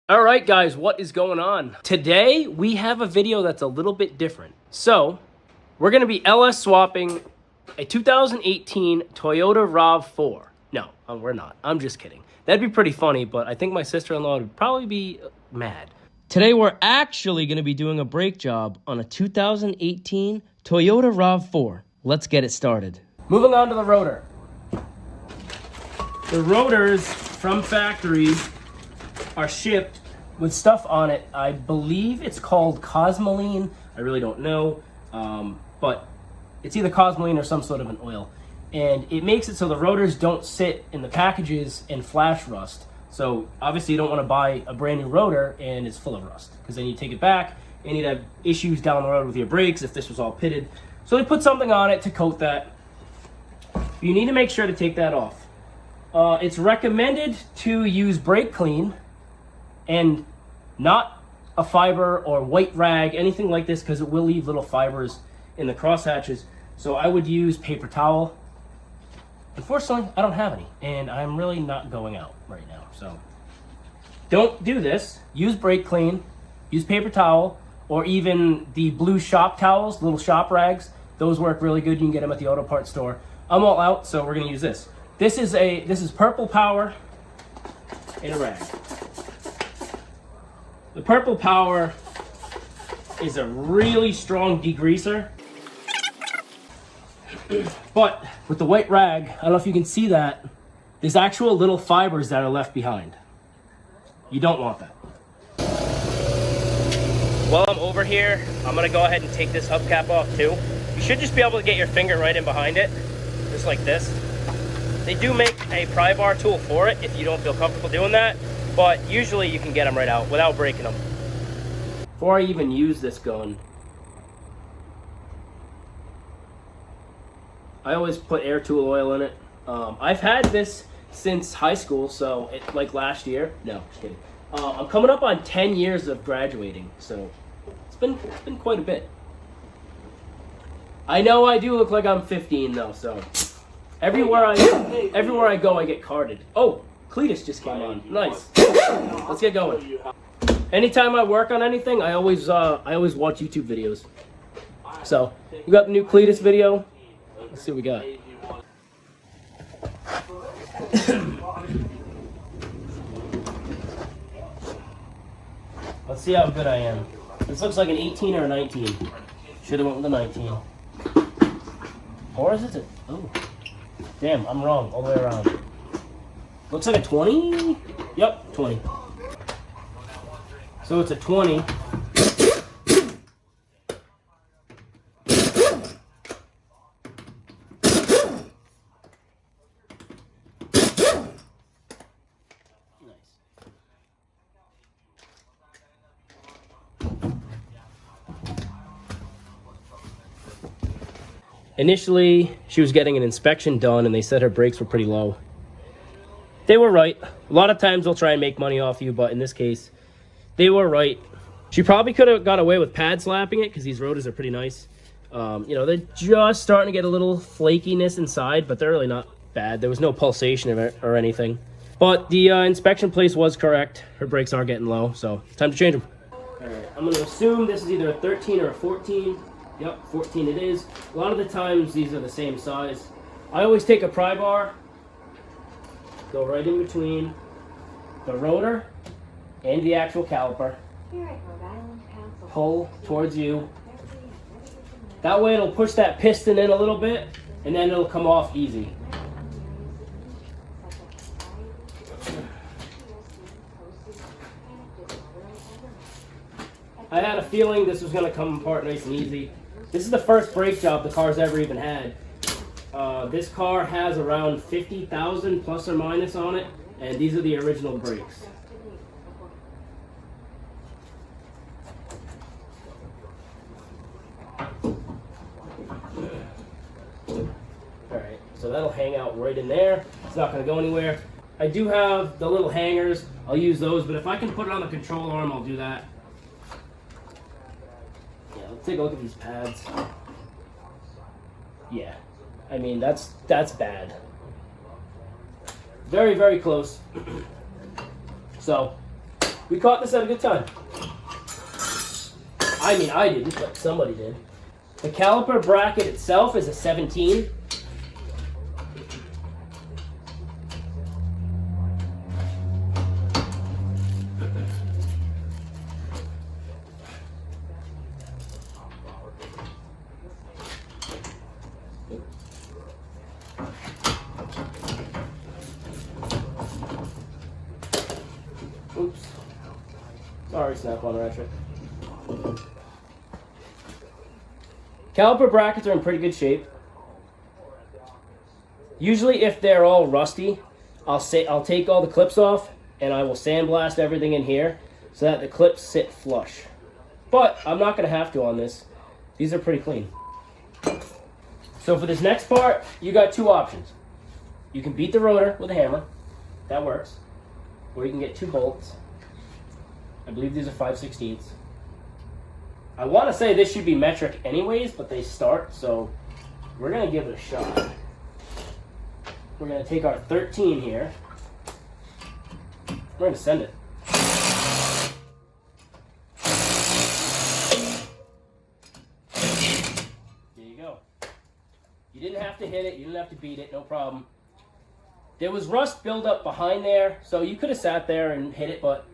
All right, guys, what is going on? Today, we have a video that's a little bit different. So, we're going to be LS swapping a 2018 Toyota RAV4. No, we're not. I'm just kidding. That'd be pretty funny, but I think my sister-in-law would probably be mad. Today, we're actually going to be doing a brake job on a 2018 Toyota RAV4. Let's get it started. Moving on to the rotor. The rotors from factory are shipped with stuff on it. I believe it's called Cosmoline. I really don't know, but it's either Cosmoline or some sort of an oil. And it makes it so the rotors don't sit in the packages and flash rust. So obviously you don't want to buy a brand new rotor and it's full of rust, because then you take it back and you'd have issues down the road with your brakes if this was all pitted. So they put something on it to coat that. You need to make sure to take that off. It's recommended to use brake clean and not a fiber or white rag, anything like this, because it will leave little fibers in the crosshatches. So I would use paper towel. Unfortunately, I don't have any, and I'm really not going out right now. So don't do this. Use brake clean, use paper towel, or even the blue shop towels, little shop rags. Those work really good. You can get them at the auto parts store. I'm all out, so we're gonna use this. This is Purple Power in a rag. The Purple Power is a really strong degreaser. But with the white rag, I don't know if you can see that, there's actual little fibers that are left behind. You don't want that. While I'm over here, I'm gonna go ahead and take this hubcap off too. You should just be able to get your finger right in behind it, just like this. They do make a pry bar tool for it if you don't feel comfortable doing that, but usually you can get them right out without breaking them. Before I even use this gun, I always put air tool oil in it. I've had this since high school, so like last year. No, just kidding. I'm coming up on 10 years of graduating, so it's been quite a bit. I know I do look like I'm 15 though, so everywhere I go, I get carded. Oh, Cletus just came on. Nice. Let's get going. Anytime I work on anything, I always watch YouTube videos. So we got the new Cletus video. Let's see what we got. Let's see how good I am. This looks like an 18 or a 19. Should have went with a 19. Or is it oh. Damn, I'm wrong all the way around. Looks like a 20? Yep, 20. So it's a 20. Nice. Initially, she was getting an inspection done and they said her brakes were pretty low. They were right. A lot of times they'll try and make money off you, but in this case, they were right. She probably could have got away with pad slapping it because these rotors are pretty nice. You know, they're just starting to get a little flakiness inside, but they're really not bad. There was no pulsation or anything. But the inspection place was correct. Her brakes are getting low, so time to change them. All right, I'm going to assume this is either a 13 or a 14. Yep, 14 it is. A lot of the times these are the same size. I always take a pry bar, go right in between the rotor and the actual caliper. Pull towards you. That way it'll push that piston in a little bit and then it'll come off easy. I had a feeling this was going to come apart nice and easy. This is the first brake job the car's ever even had. This car has around 50,000 plus or minus on it, and these are the original brakes. Alright, so that'll hang out right in there. It's not going to go anywhere. I do have the little hangers. I'll use those, but if I can put it on the control arm, I'll do that. Yeah, let's take a look at these pads. Yeah, I mean, that's bad. Very, very close. So We caught this at a good time. I mean, I didn't, but somebody did. The caliper bracket itself is a 17. Oops. Sorry, snap-on ratchet. Caliper brackets are in pretty good shape. Usually if they're all rusty, I'll take all the clips off and I will sandblast everything in here so that the clips sit flush. But I'm not going to have to on this. These are pretty clean. So for this next part, you got two options. You can beat the rotor with a hammer. That works. Or you can get 2 bolts. I believe these are 5/16. I want to say this should be metric anyways, but they start, so we're going to give it a shot. We're going to take our 13 here. We're going to send it. There you go. You didn't have to hit it. You didn't have to beat it. No problem. There was rust buildup behind there, so you could have sat there and hit it, but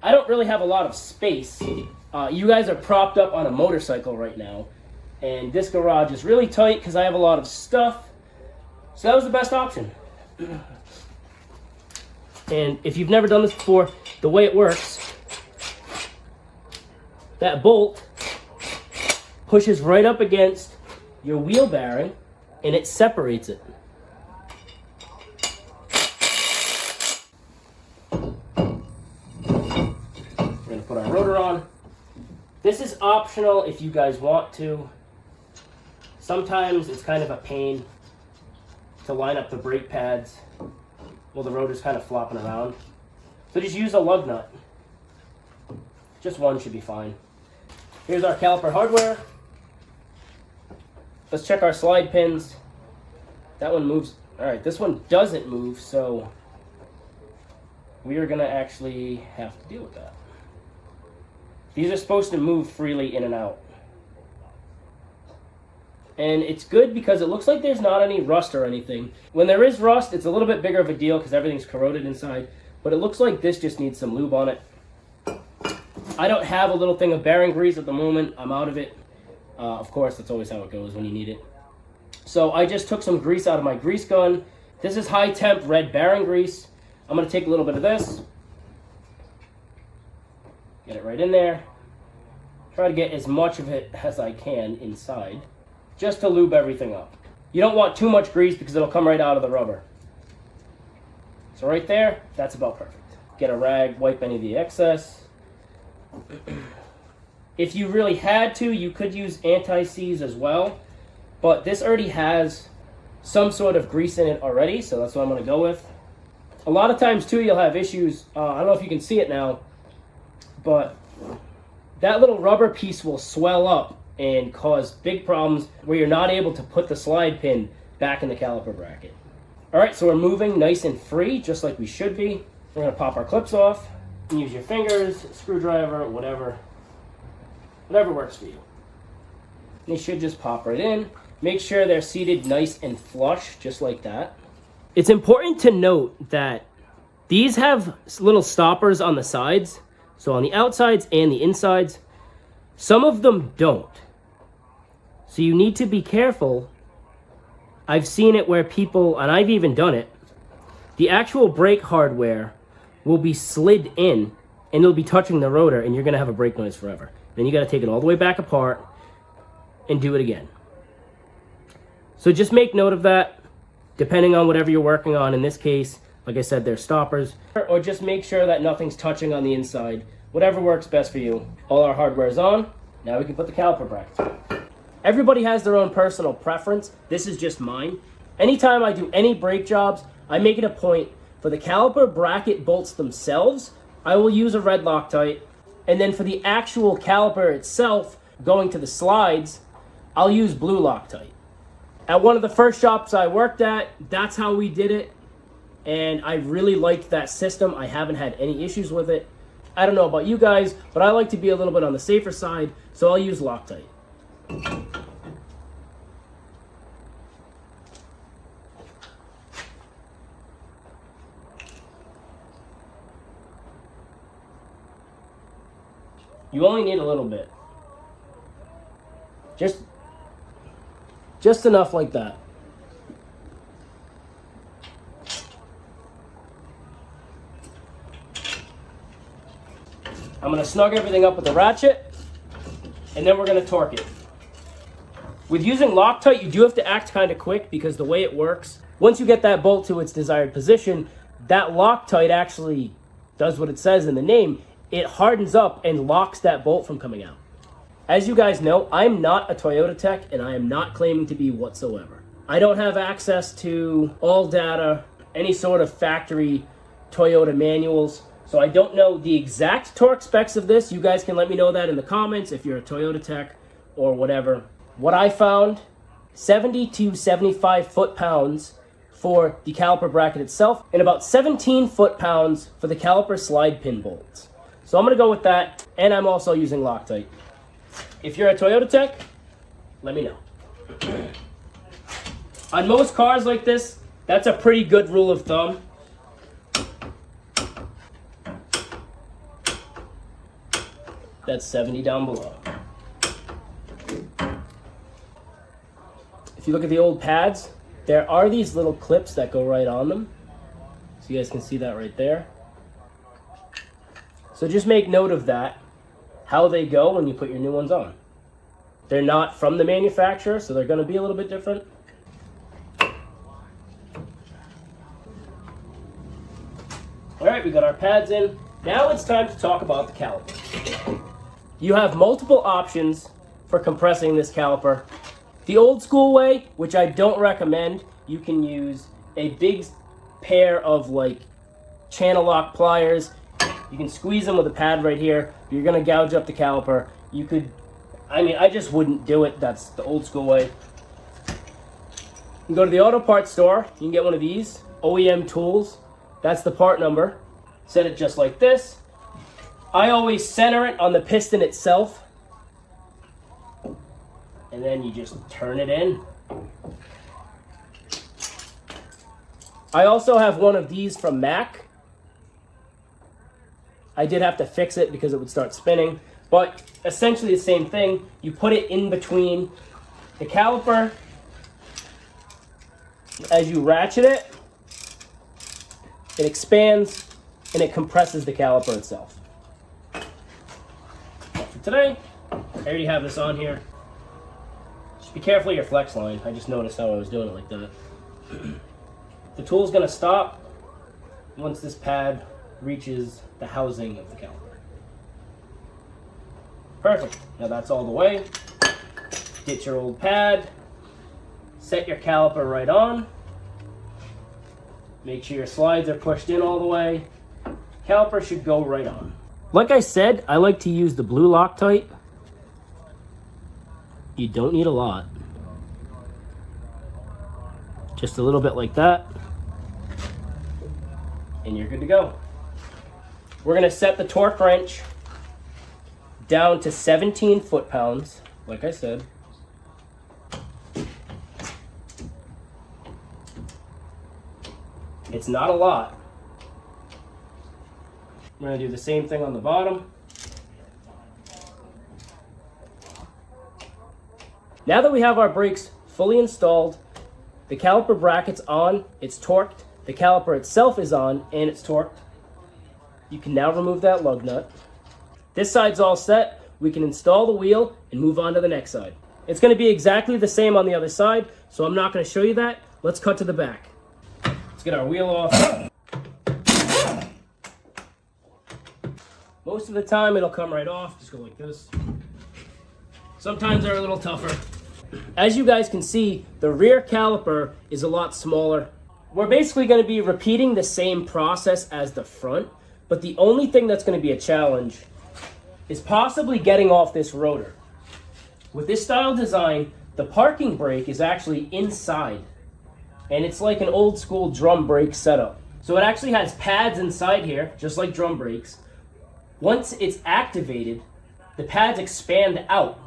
I don't really have a lot of space. You guys are propped up on a motorcycle right now, and this garage is really tight because I have a lot of stuff, so that was the best option. And if you've never done this before, the way it works, that bolt pushes right up against your wheel bearing, and it separates it. Put our rotor on. This is optional if you guys want to. Sometimes it's kind of a pain to line up the brake pads while the rotor's kind of flopping around. So just use a lug nut. Just one should be fine. Here's our caliper hardware. Let's check our slide pins. That one moves. All right, this one doesn't move, so we are gonna actually have to deal with that. These are supposed to move freely in and out. And it's good because it looks like there's not any rust or anything. When there is rust, it's a little bit bigger of a deal because everything's corroded inside. But it looks like this just needs some lube on it. I don't have a little thing of bearing grease at the moment. I'm out of it. Of course, that's always how it goes when you need it. So I just took some grease out of my grease gun. This is high temp red bearing grease. I'm going to take a little bit of this. Get it right in there. Try to get as much of it as I can inside, just to lube everything up. You don't want too much grease because it'll come right out of the rubber. So right there, that's about perfect. Get a rag, wipe any of the excess. If you really had to, you could use anti-seize as well, but this already has some sort of grease in it already, so that's what I'm going to go with. A lot of times too, you'll have issues. I don't know if you can see it now, but that little rubber piece will swell up and cause big problems where you're not able to put the slide pin back in the caliper bracket. All right, so we're moving nice and free, just like we should be. We're gonna pop our clips off and use your fingers, screwdriver, whatever works for you. They should just pop right in. Make sure they're seated nice and flush, just like that. It's important to note that these have little stoppers on the sides. So on the outsides and the insides, some of them don't. So you need to be careful. I've seen it where people, and I've even done it, the actual brake hardware will be slid in and it'll be touching the rotor and you're gonna have a brake noise forever. Then you gotta take it all the way back apart and do it again. So just make note of that, depending on whatever you're working on. In this case, like I said, they're stoppers. Or just make sure that nothing's touching on the inside. Whatever works best for you. All our hardware is on. Now we can put the caliper brackets on. Everybody has their own personal preference. This is just mine. Anytime I do any brake jobs, I make it a point for the caliper bracket bolts themselves, I will use a red Loctite. And then for the actual caliper itself, going to the slides, I'll use blue Loctite. At one of the first shops I worked at, that's how we did it. And I really liked that system. I haven't had any issues with it. I don't know about you guys, but I like to be a little bit on the safer side, so I'll use Loctite. You only need a little bit. Just enough like that. I'm gonna snug everything up with the ratchet, and then we're gonna torque it. With using Loctite, you do have to act kind of quick because the way it works, once you get that bolt to its desired position, that Loctite actually does what it says in the name. It hardens up and locks that bolt from coming out. As you guys know, I'm not a Toyota tech, and I am not claiming to be whatsoever. I don't have access to all data, any sort of factory Toyota manuals, so I don't know the exact torque specs of this. You guys can let me know that in the comments if you're a Toyota tech or whatever. What I found, 70 to 75 foot-pounds for the caliper bracket itself, and about 17 foot-pounds for the caliper slide pin bolts. So I'm gonna go with that, and I'm also using Loctite. If you're a Toyota tech, let me know. On most cars like this, that's a pretty good rule of thumb. That's 70 down below. If you look at the old pads, there are these little clips that go right on them. So you guys can see that right there. So just make note of that, how they go when you put your new ones on. They're not from the manufacturer, so they're going to be a little bit different. All right, we got our pads in. Now it's time to talk about the caliper. You have multiple options for compressing this caliper. The old school way, which I don't recommend, you can use a big pair of like channel lock pliers. You can squeeze them with a pad right here. You're gonna gouge up the caliper. You could, I just wouldn't do it. That's the old school way. You can go to the auto parts store. You can get one of these, OEM tools. That's the part number. Set it just like this. I always center it on the piston itself. And then you just turn it in. I also have one of these from Mac. I did have to fix it because it would start spinning, but essentially the same thing. You put it in between the caliper. As you ratchet it, it expands and it compresses the caliper itself. But for today, I already have this on here. Just be careful of your flex line. I just noticed how I was doing it like that. The tool's gonna stop once this pad reaches the housing of the caliper. Perfect. Now that's all the way. Get your old pad. Set your caliper right on. Make sure your slides are pushed in all the way. Caliper should go right on. Like I said, I like to use the blue Loctite. You don't need a lot. Just a little bit like that. And you're good to go. We're gonna set the torque wrench down to 17 foot-pounds, like I said. It's not a lot. We're gonna do the same thing on the bottom. Now that we have our brakes fully installed, the caliper bracket's on, it's torqued, the caliper itself is on, and it's torqued. You can now remove that lug nut. This side's all set. We can install the wheel and move on to the next side. It's going to be exactly the same on the other side, so I'm not going to show you that. Let's cut to the back. Let's get our wheel off. Most of the time it'll come right off. Just go like this. Sometimes they're a little tougher. As you guys can see, the rear caliper is a lot smaller. We're basically going to be repeating the same process as the front, but the only thing that's going to be a challenge is possibly getting off this rotor. With this style design, the parking brake is actually inside, and it's like an old school drum brake setup. So it actually has pads inside here, just like drum brakes. Once it's activated, the pads expand out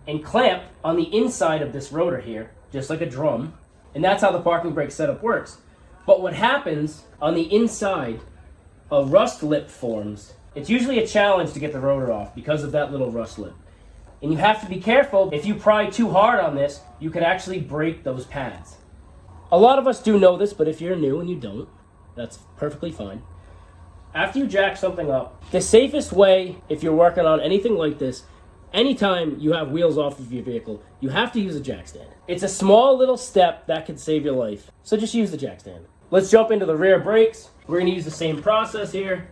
and clamp on the inside of this rotor here, just like a drum. And that's how the parking brake setup works. But what happens on the inside, a rust lip forms. It's usually a challenge to get the rotor off because of that little rust lip. And you have to be careful. If you pry too hard on this, you could actually break those pads. A lot of us do know this, but if you're new and you don't, that's perfectly fine. After you jack something up, the safest way, if you're working on anything like this, anytime you have wheels off of your vehicle, you have to use a jack stand. It's a small little step that could save your life. So just use the jack stand. Let's jump into the rear brakes. We're going to use the same process here.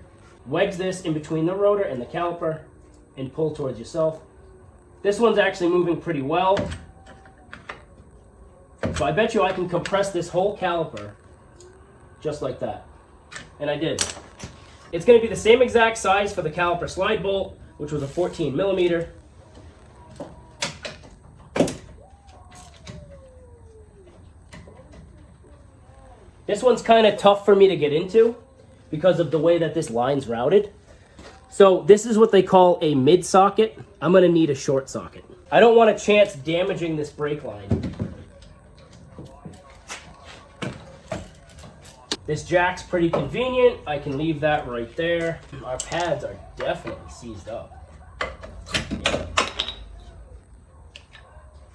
Wedge this in between the rotor and the caliper and pull towards yourself. This one's actually moving pretty well. So I bet you I can compress this whole caliper just like that. And I did. It's going to be the same exact size for the caliper slide bolt, which was a 14 millimeter. This one's kind of tough for me to get into because of the way that this line's routed. So this is what they call a mid socket. I'm going to need a short socket. I don't want a chance damaging this brake line. This jack's pretty convenient. I can leave that right there. Our pads are definitely seized up.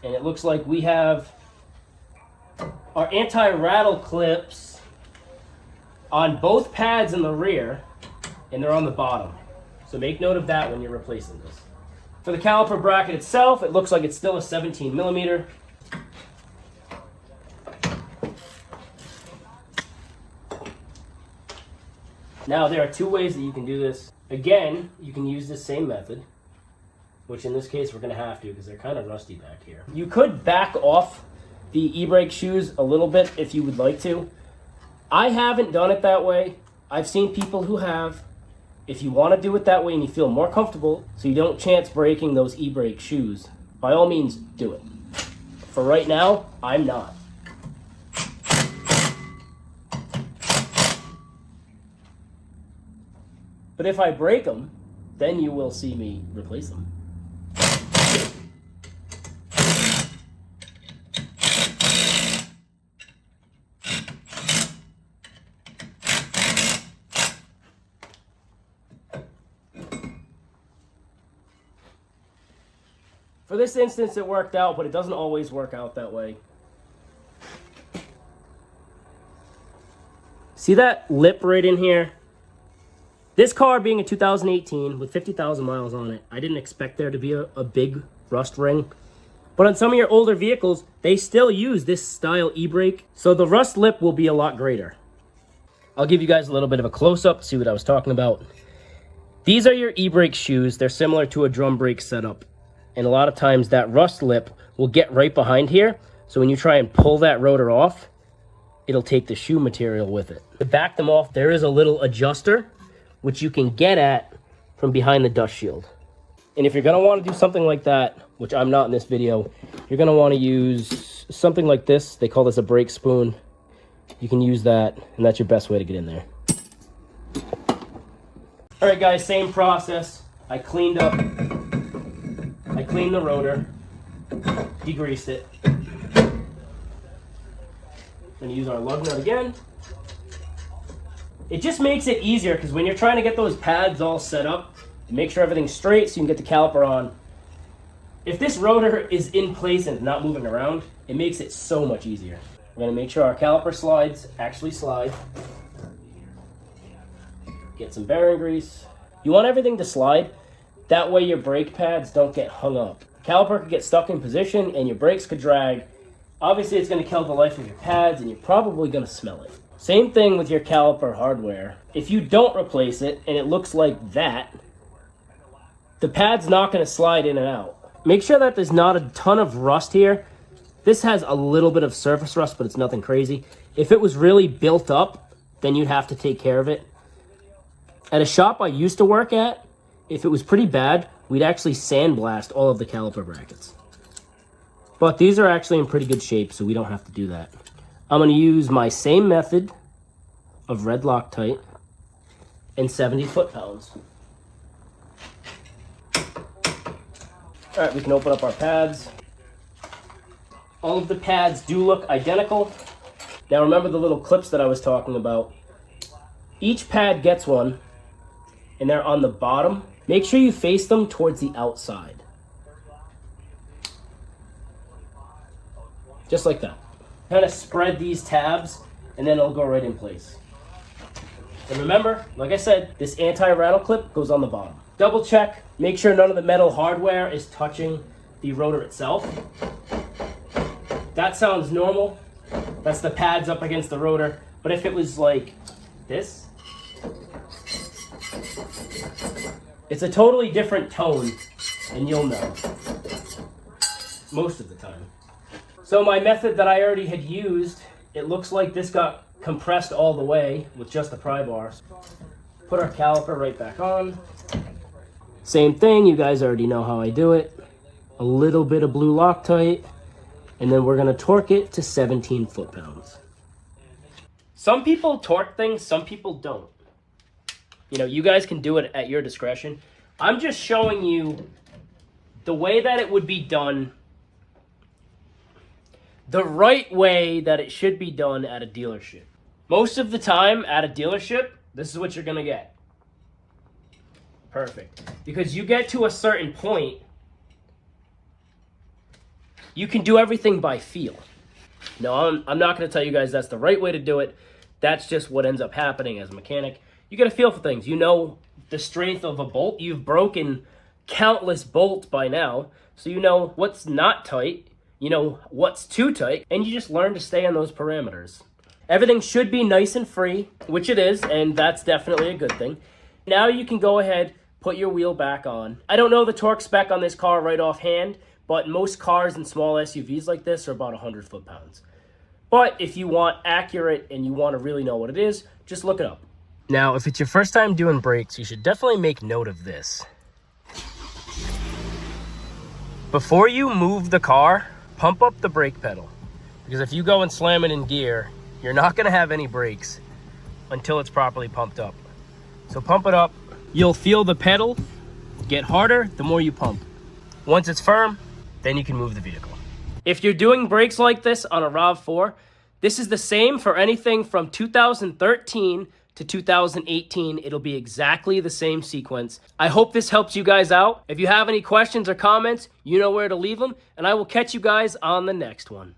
And it looks like we have our anti-rattle clips on both pads in the rear, and they're on the bottom. So make note of that when you're replacing this. For the caliper bracket itself, it looks like it's still a 17 millimeter. Now there are two ways that you can do this. Again, you can use this same method, which in this case we're going to have to because they're kind of rusty back here. You could back off the e-brake shoes a little bit if you would like to. I haven't done it that way. I've seen people who have. If you want to do it that way and you feel more comfortable so you don't chance breaking those e-brake shoes, by all means do it. For right now, I'm not. But if I break them, then you will see me replace them. For this instance, it worked out, but it doesn't always work out that way. See that lip right in here? This car being a 2018 with 50,000 miles on it, I didn't expect there to be a big rust ring. But on some of your older vehicles, they still use this style e-brake, so the rust lip will be a lot greater. I'll give you guys a little bit of a close-up to see what I was talking about. These are your e-brake shoes. They're similar to a drum brake setup. And a lot of times that rust lip will get right behind here. So when you try and pull that rotor off, it'll take the shoe material with it. To back them off, there is a little adjuster, which you can get at from behind the dust shield. And if you're gonna wanna do something like that, which I'm not in this video, you're gonna wanna use something like this. They call this a brake spoon. You can use that, and that's your best way to get in there. All right, guys, same process. I cleaned the rotor, degreased it. Gonna use our lug nut again. It just makes it easier because when you're trying to get those pads all set up, make sure everything's straight so you can get the caliper on. If this rotor is in place and not moving around, it makes it so much easier. We're gonna make sure our caliper slides actually slide. Get some bearing grease. You want everything to slide. That way your brake pads don't get hung up. The caliper could get stuck in position and your brakes could drag. Obviously it's going to kill the life of your pads and you're probably going to smell it. Same thing with your caliper hardware. If you don't replace it and it looks like that, the pad's not going to slide in and out. Make sure that there's not a ton of rust here. This has a little bit of surface rust, but it's nothing crazy. If it was really built up, then you'd have to take care of it. At a shop I used to work at, if it was pretty bad, we'd actually sandblast all of the caliper brackets. But these are actually in pretty good shape, so we don't have to do that. I'm going to use my same method of red Loctite and 70 foot-pounds. All right, we can open up our pads. All of the pads do look identical. Now remember the little clips that I was talking about. Each pad gets one, and they're on the bottom. Make sure you face them towards the outside. Just like that. Kind of spread these tabs, and then it'll go right in place. And remember, like I said, this anti-rattle clip goes on the bottom. Double check, make sure none of the metal hardware is touching the rotor itself. That sounds normal. That's the pads up against the rotor. But if it was like this, it's a totally different tone, and you'll know most of the time. So my method that I already had used, it looks like this got compressed all the way with just the pry bars. Put our caliper right back on. Same thing, you guys already know how I do it. A little bit of blue Loctite, and then we're gonna torque it to 17 foot-pounds. Some people torque things, some people don't. You know, you guys can do it at your discretion. I'm just showing you the way that it would be done, the right way that it should be done at a dealership. Most of the time at a dealership, this is what you're gonna get. Perfect. Because you get to a certain point, you can do everything by feel. No, I'm not gonna tell you guys that's the right way to do it. That's just what ends up happening as a mechanic. You get a feel for things. You know the strength of a bolt. You've broken countless bolts by now, so you know what's not tight, you know what's too tight, and you just learn to stay on those parameters. Everything should be nice and free, which it is, and that's definitely a good thing. Now you can go ahead, put your wheel back on. I don't know the torque spec on this car right offhand, but most cars and small SUVs like this are about 100 foot-pounds. But if you want accurate and you want to really know what it is, just look it up. Now, if it's your first time doing brakes, you should definitely make note of this. Before you move the car, pump up the brake pedal. Because if you go and slam it in gear, you're not going to have any brakes until it's properly pumped up. So pump it up. You'll feel the pedal get harder the more you pump. Once it's firm, then you can move the vehicle. If you're doing brakes like this on a RAV4, this is the same for anything from 2013 to 2018. It'll be exactly the same sequence. I hope this helps you guys out. If you have any questions or comments, you know where to leave them, and I will catch you guys on the next one.